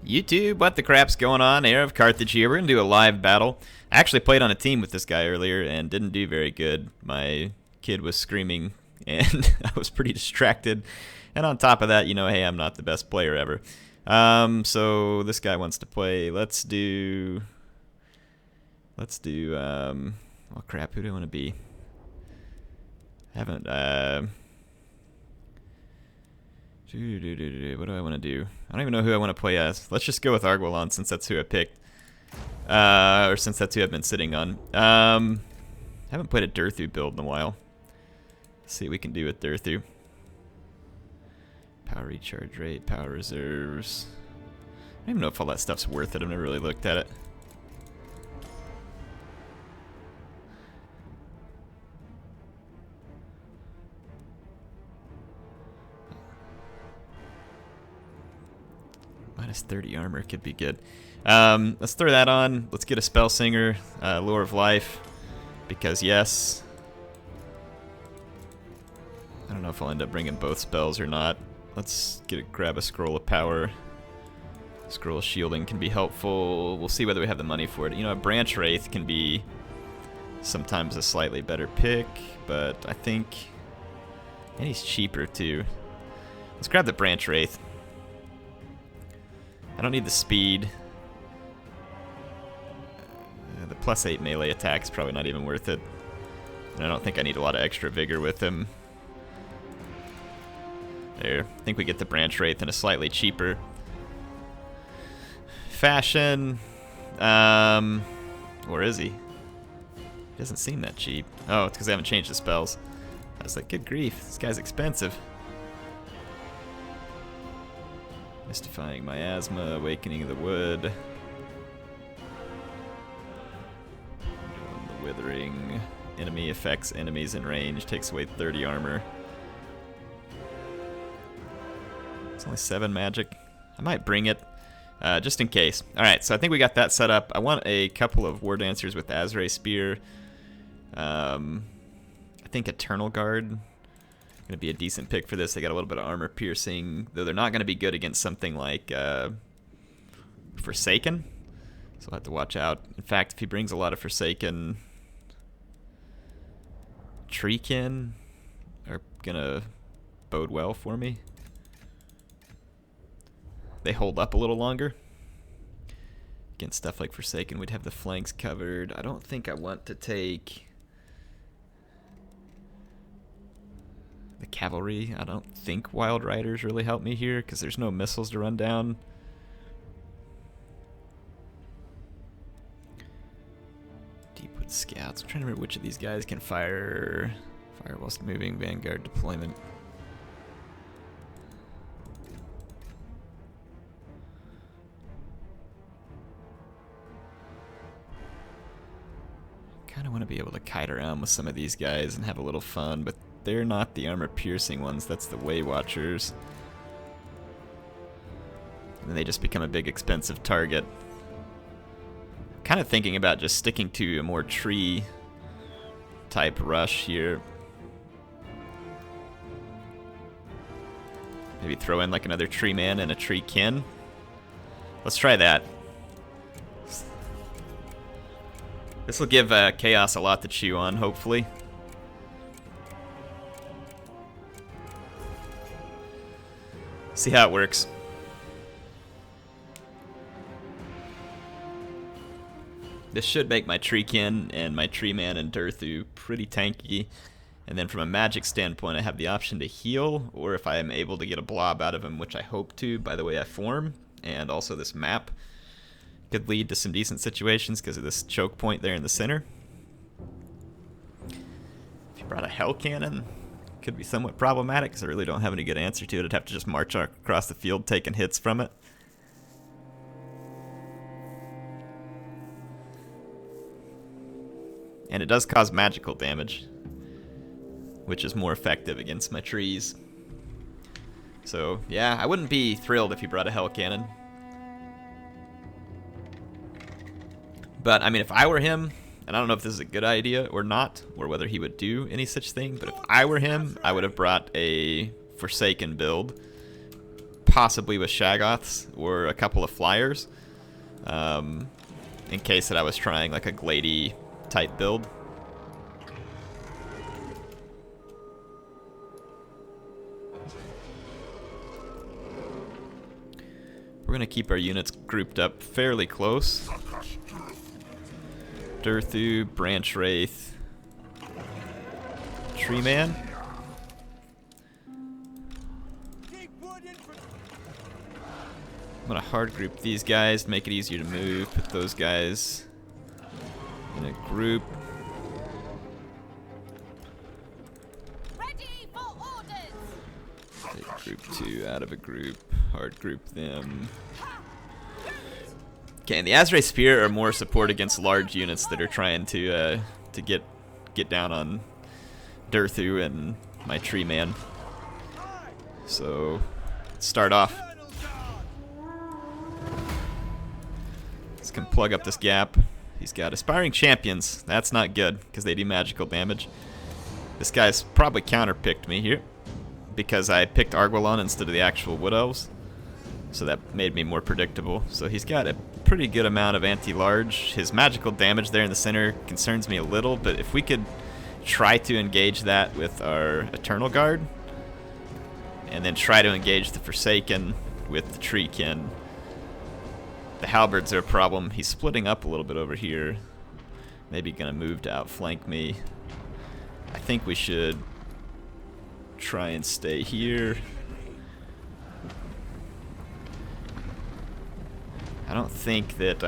YouTube, what the crap's going on? HeirofCarthage here. We're going to do a live battle. I actually played on a team with this guy earlier and didn't do very good. My kid was screaming and I was pretty distracted. And on top of that, you know, hey, I'm not the best player ever. So this guy wants to play. Let's do, oh crap, who do I want to be? I haven't, what do I want to do? I don't even know who I want to play as. Let's just go with Archaon since that's who I picked. Or since that's who I've been sitting on. Haven't played a Durthu build in a while. Let's see what we can do with Durthu. Power recharge rate, power reserves. I don't even know if all that stuff's worth it. I've never really looked at it. Minus 30 armor could be good. Let's throw that on. Let's get a spell singer, lure of life, because yes. I don't know if I'll end up bringing both spells or not. Let's grab a scroll of power. Scroll of shielding can be helpful. We'll see whether we have the money for it. You know, a branch wraith can be sometimes a slightly better pick, but I think, and he's cheaper too. Let's grab the branch wraith. I don't need the speed. The +8 melee attack is probably not even worth it. And I don't think I need a lot of extra vigor with him. There. I think we get the branch wraith in a slightly cheaper fashion. Or is he? He doesn't seem that cheap. Oh, it's because I haven't changed the spells. I was like, good grief, this guy's expensive. Mystifying miasma, awakening of the wood. Doing the withering. Enemy affects enemies in range, takes away 30 armor. It's only 7 magic. I might bring it, just in case. Alright, so I think we got that set up. I want a couple of War Dancers with Azrae Spear. I think Eternal Guard going to be a decent pick for this. They got a little bit of armor piercing, though they're not going to be good against something like Forsaken. So I'll have to watch out. In fact, if he brings a lot of Forsaken, Treekin are going to bode well for me. They hold up a little longer. Against stuff like Forsaken, we'd have the flanks covered. I don't think I want to take the cavalry. I don't think Wild Riders really help me here because there's no missiles to run down. Deepwood Scouts. I'm trying to remember which of these guys can fire whilst moving. Vanguard deployment. Kind of want to be able to kite around with some of these guys and have a little fun, but they're not the armor-piercing ones. That's the Way Watchers. And they just become a big, expensive target. Kind of thinking about just sticking to a more tree-type rush here. Maybe throw in like another tree man and a tree kin. Let's try that. This will give Chaos a lot to chew on, hopefully. See how it works. This should make my Treekin and my Tree Man and Durthu pretty tanky. And then from a magic standpoint, I have the option to heal, or if I am able to get a blob out of him, which I hope to by the way I form, and also this map could lead to some decent situations because of this choke point there in the center. If you brought a Hell Cannon, could be somewhat problematic because I really don't have any good answer to it. I'd have to just march across the field taking hits from it. And it does cause magical damage, which is more effective against my trees. So yeah, I wouldn't be thrilled if you brought a Hell Cannon. But I mean, if I were him, and I don't know if this is a good idea or not, or whether he would do any such thing, but if I were him, I would have brought a Forsaken build, possibly with Shaggoths or a couple of flyers, in case that I was trying like a Glady type build. We're gonna keep our units grouped up fairly close. Durthu, Branch Wraith, Tree Man. I'm gonna hard group these guys to make it easier to move. Put those guys in a group. Ready for orders. Take group 2 out of a group. Hard group them. Okay, and the Azrae Spear are more support against large units that are trying to get down on Durthu and my Tree Man. So let's start off. Let's come plug up this gap. He's got Aspiring Champions. That's not good because they do magical damage. This guy's probably counterpicked me here because I picked Arguelon instead of the actual Wood Elves. So that made me more predictable. So he's got a pretty good amount of anti-large. His magical damage there in the center concerns me a little, but if we could try to engage that with our Eternal Guard, and then try to engage the Forsaken with the Treekin. The Halberds are a problem. He's splitting up a little bit over here. Maybe gonna move to outflank me. I think we should try and stay here. I don't think that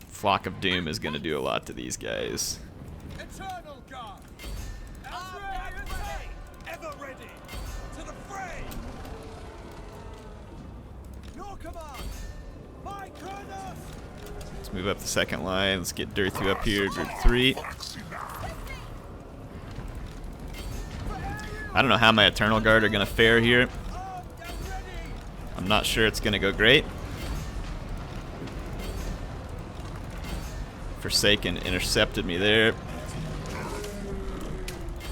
Flock of Doom is gonna do a lot to these guys. Eternal God, ever ready to the fray. Your command, my Kronos. Let's move up the second line. Let's get Durthu up here, group 3. I don't know how my Eternal Guard are going to fare here. I'm not sure it's going to go great. Forsaken intercepted me there.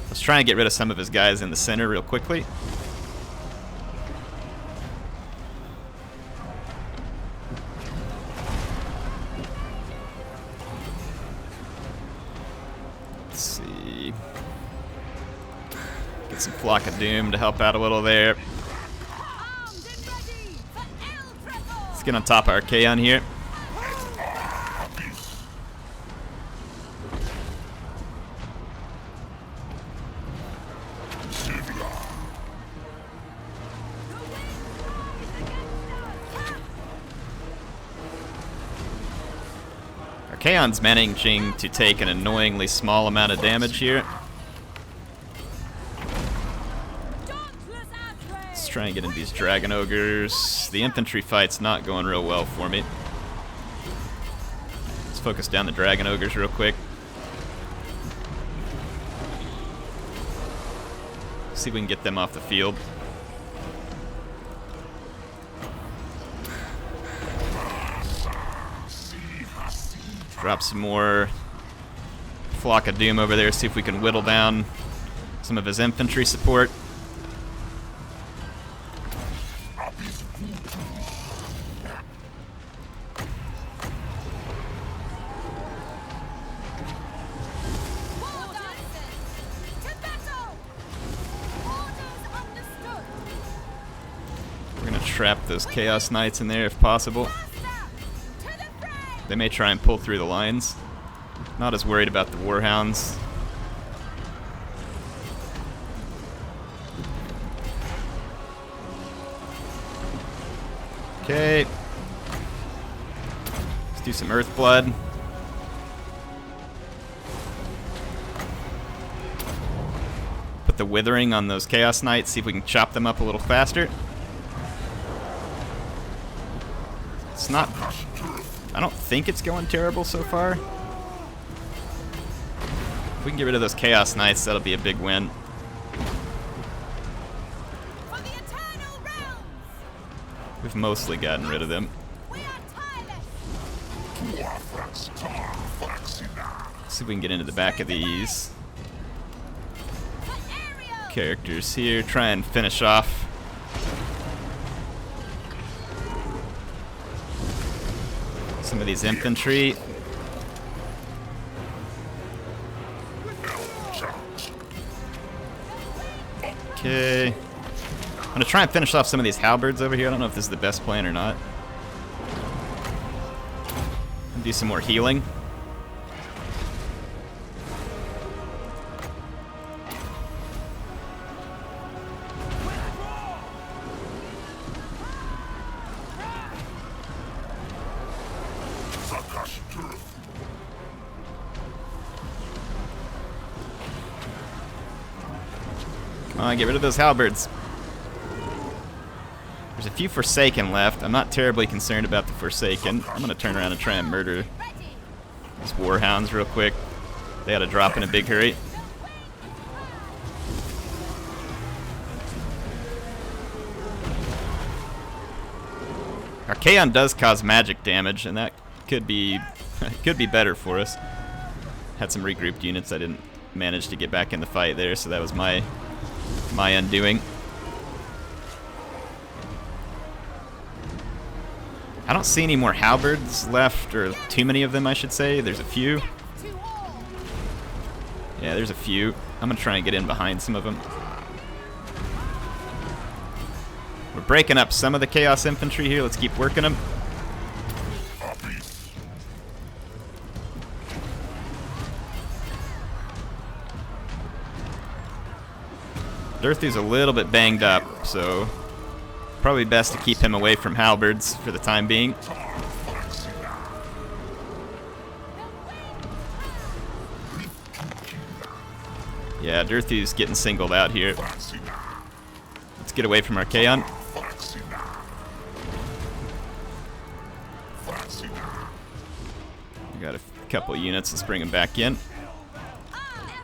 Let's try and get rid of some of his guys in the center real quickly. Let's see. Get some Flock of Doom to help out a little there. Let's get on top of Archaon here. Archaon's managing to take an annoyingly small amount of damage here. Let's try and get in these Dragon Ogres. The infantry fight's not going real well for me. Let's focus down the Dragon Ogres real quick. See if we can get them off the field. Drop some more Flock of Doom over there, see if we can whittle down some of his infantry support. We're gonna trap those Chaos Knights in there if possible. They may try and pull through the lines. Not as worried about the Warhounds. Okay. Let's do some Earthblood. Put the Withering on those Chaos Knights, see if we can chop them up a little faster. It's not... I don't think it's going terrible so far. If we can get rid of those Chaos Knights, that'll be a big win. We've mostly gotten rid of them. See if we can get into the back of these. characters here. Try and finish off some of these infantry. Okay. I'm gonna try and finish off some of these halberds over here. I don't know if this is the best plan or not. Do some more healing. Come on, get rid of those halberds. There's a few Forsaken left. I'm not terribly concerned about the Forsaken. I'm gonna turn around and try and murder these Warhounds real quick. They ought to drop in a big hurry. Archaon does cause magic damage, and that could be could be better for us. Had some regrouped units. I didn't manage to get back in the fight there, so that was my undoing. I don't see any more halberds left, or too many of them, I should say. There's a few. Yeah, there's a few. I'm gonna try and get in behind some of them. We're breaking up some of the Chaos Infantry here. Let's keep working them. Durthu's a little bit banged up, so probably best to keep him away from halberds for the time being. Yeah, Durthu's getting singled out here. Let's get away from Archaon. We got a couple units. Let's bring them back in.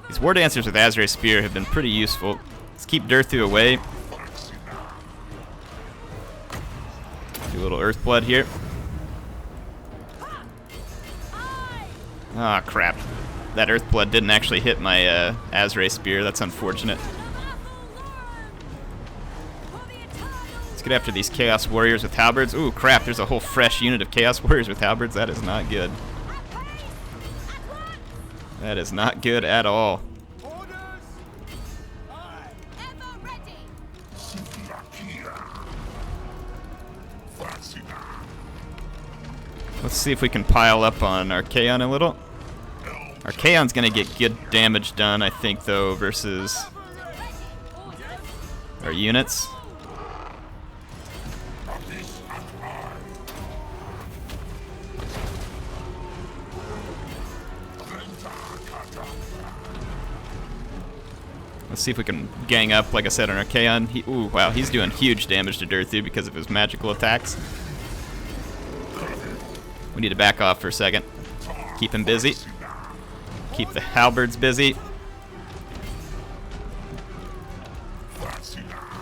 These War Dancers with Azrae Spear have been pretty useful. Let's keep Durthu away. Do a little Earthblood here. Ah, crap. That Earthblood didn't actually hit my Azrae Spear. That's unfortunate. Let's get after these Chaos Warriors with halberds. Ooh, crap. There's a whole fresh unit of Chaos Warriors with halberds. That is not good. That is not good at all. Let's see if we can pile up on Archaon a little. Archaon's gonna get good damage done, I think, though, versus our units. Let's see if we can gang up, like I said, on Archaon. Ooh, wow, he's doing huge damage to Durthu because of his magical attacks. We need to back off for a second. Keep him busy. Keep the halberds busy.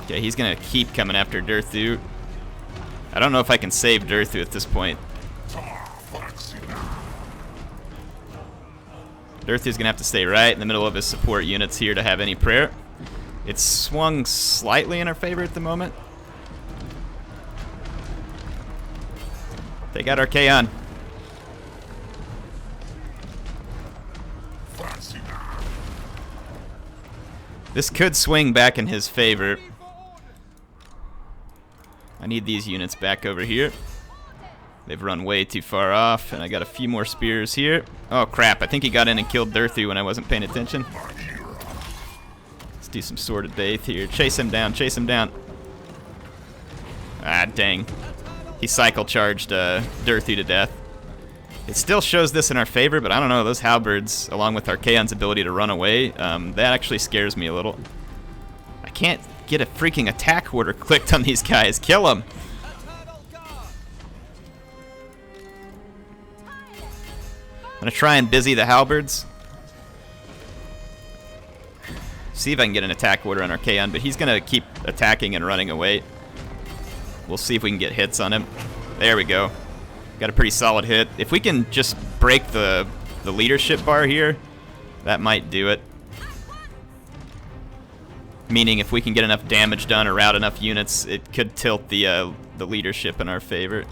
Okay, he's gonna keep coming after Durthu. I don't know if I can save Durthu at this point. Durthu's gonna have to stay right in the middle of his support units here to have any prayer. It's swung slightly in our favor at the moment. They got Archaon. This could swing back in his favor. I need these units back over here. They've run way too far off, and I got a few more spears here. Oh crap, I think he got in and killed Durthu when I wasn't paying attention. Let's do some Sword of Daith here. Chase him down, chase him down. Ah, dang. He cycle charged Durthu to death. It still shows this in our favor, but I don't know, those halberds, along with Archaon's ability to run away, that actually scares me a little. I can't get a freaking attack order clicked on these guys. Kill them! I'm gonna try and busy the halberds. See if I can get an attack order on Archaon, but he's gonna keep attacking and running away. We'll see if we can get hits on him. There we go. Got a pretty solid hit. If we can just break the leadership bar here, that might do it. Meaning if we can get enough damage done or rout enough units, it could tilt the leadership in our favor.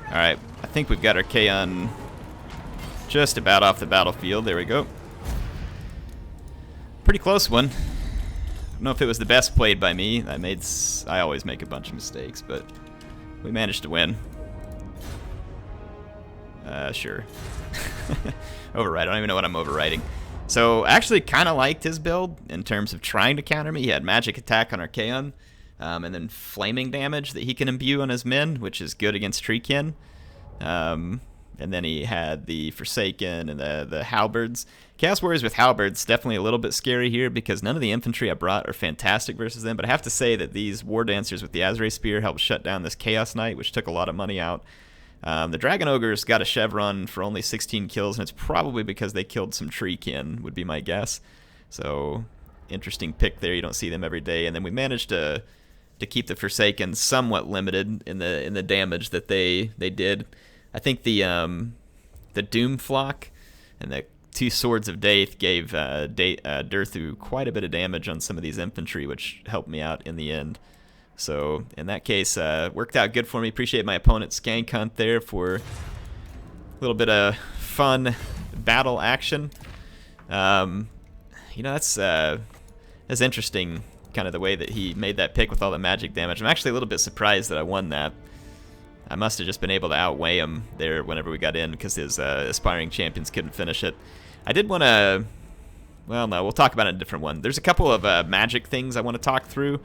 Alright, I think we've got Archaon just about off the battlefield. There we go. Pretty close one. I don't know if it was the best played by me. I always make a bunch of mistakes, but we managed to win. Sure. Override. I don't even know what I'm overriding. So, I actually kind of liked his build in terms of trying to counter me. He had magic attack on Archaon, and then flaming damage that he can imbue on his men, which is good against Treekin. And then he had the Forsaken and the Halberds. Chaos Warriors with Halberds definitely a little bit scary here because none of the infantry I brought are fantastic versus them. But I have to say that these War Dancers with the Azray Spear helped shut down this Chaos Knight, which took a lot of money out. The Dragon Ogres got a chevron for only 16 kills, and it's probably because they killed some Treekin, would be my guess. So, interesting pick there. You don't see them every day. And then we managed to keep the Forsaken somewhat limited in the damage that they did. I think the Doom Flock and the two Swords of Daith gave Durthu quite a bit of damage on some of these infantry, which helped me out in the end. So in that case, worked out good for me. Appreciate my opponent's skank hunt there for a little bit of fun battle action. You know, that's interesting, kind of the way that he made that pick with all the magic damage. I'm actually a little bit surprised that I won that. I must have just been able to outweigh him there whenever we got in because his aspiring champions couldn't finish it. I did want to... Well, no, we'll talk about it in a different one. There's a couple of magic things I want to talk through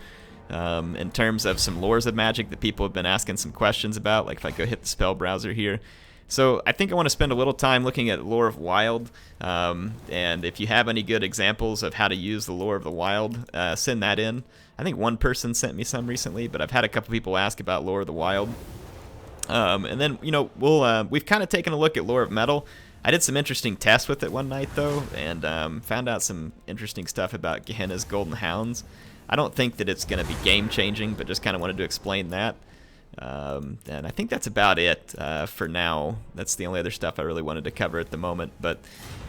in terms of some lores of magic that people have been asking some questions about, like if I go hit the spell browser here. So I think I want to spend a little time looking at lore of wild, and if you have any good examples of how to use the lore of the wild, send that in. I think one person sent me some recently, but I've had a couple people ask about lore of the wild. And then, you know, we've kind of taken a look at lore of metal. I did some interesting tests with it one night, though, and found out some interesting stuff about Gehenna's Golden Hounds. I don't think that it's going to be game-changing, but just kind of wanted to explain that. And I think that's about it for now. That's the only other stuff I really wanted to cover at the moment. But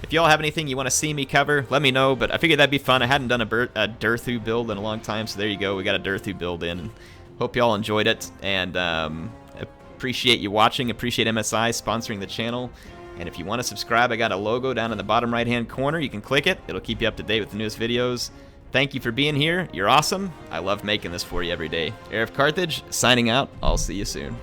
if y'all have anything you want to see me cover, let me know. But I figured that'd be fun. I hadn't done a Durthu build in a long time, so there you go. We got a Durthu build in. Hope y'all enjoyed it, and appreciate you watching. Appreciate MSI sponsoring the channel. And if you want to subscribe, I got a logo down in the bottom right-hand corner. You can click it. It'll keep you up to date with the newest videos. Thank you for being here. You're awesome. I love making this for you every day. HeirofCarthage, signing out. I'll see you soon.